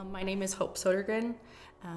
My name is Hope Sodergren.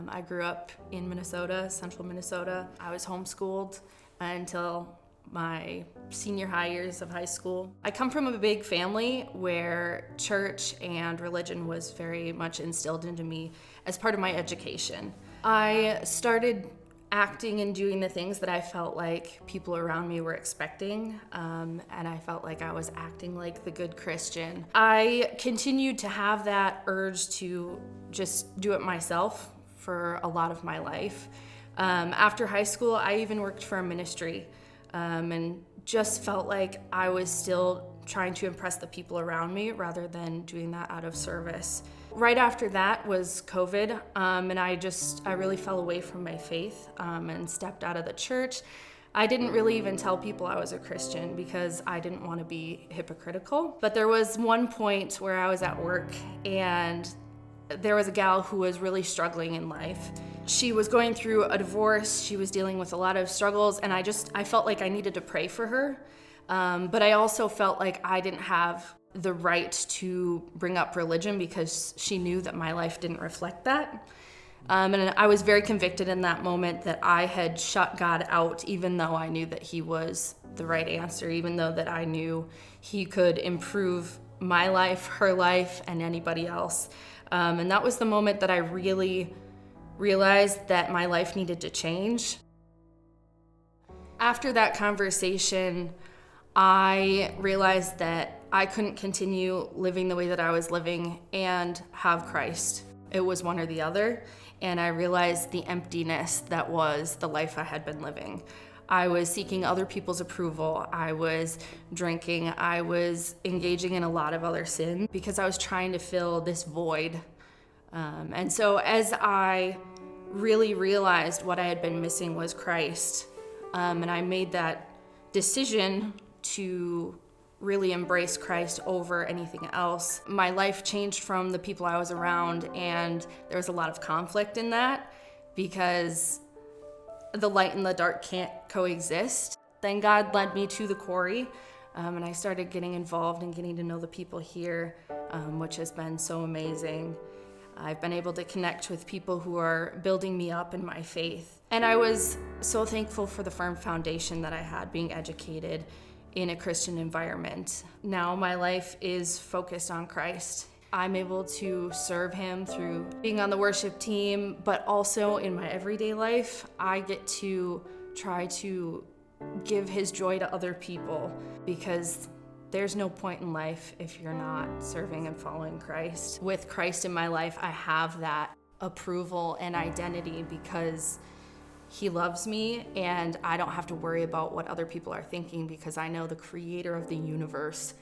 I grew up in Minnesota, central Minnesota. I was homeschooled until my senior high years of high school. I come from a big family where church and religion was very much instilled into me as part of my education. I started acting and doing the things that I felt like people around me were expecting, and I felt like I was acting like the good Christian. I continued to have that urge to just do it myself for a lot of my life. After high school, I even worked for a ministry, and just felt like I was still trying to impress the people around me rather than doing that out of service. Right after that was COVID, and I really fell away from my faith and stepped out of the church. I didn't really even tell people I was a Christian because I didn't want to be hypocritical. But there was one point where I was at work and there was a gal who was really struggling in life. She was going through a divorce, she was dealing with a lot of struggles, and I felt like I needed to pray for her. But I also felt like I didn't have the right to bring up religion because she knew that my life didn't reflect that. And I was very convicted in that moment that I had shut God out, even though I knew that He was the right answer, even though that I knew He could improve my life, her life, and anybody else. And that was the moment that I really realized that my life needed to change. After that conversation, I realized that I couldn't continue living the way that I was living and have Christ. It was one or the other, and I realized the emptiness that was the life I had been living. I was seeking other people's approval. I was drinking. I was engaging in a lot of other sin because I was trying to fill this void. And so as I really realized what I had been missing was Christ, and I made that decision to really embrace Christ over anything else. My life changed from the people I was around, and there was a lot of conflict in that because the light and the dark can't coexist. Then God led me to the quarry, and I started getting involved and getting to know the people here, which has been so amazing. I've been able to connect with people who are building me up in my faith. And I was so thankful for the firm foundation that I had being educated in a Christian environment. Now my life is focused on Christ. I'm able to serve Him through being on the worship team, but also in my everyday life, I get to try to give His joy to other people because there's no point in life if you're not serving and following Christ. With Christ in my life, I have that approval and identity because He loves me, and I don't have to worry about what other people are thinking because I know the creator of the universe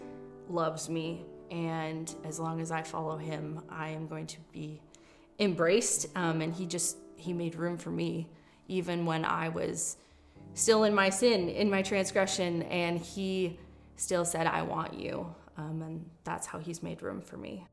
loves me, and as long as I follow Him, I am going to be embraced, and He made room for me even when I was still in my sin, in my transgression, and He still said, I want you, and that's how He's made room for me.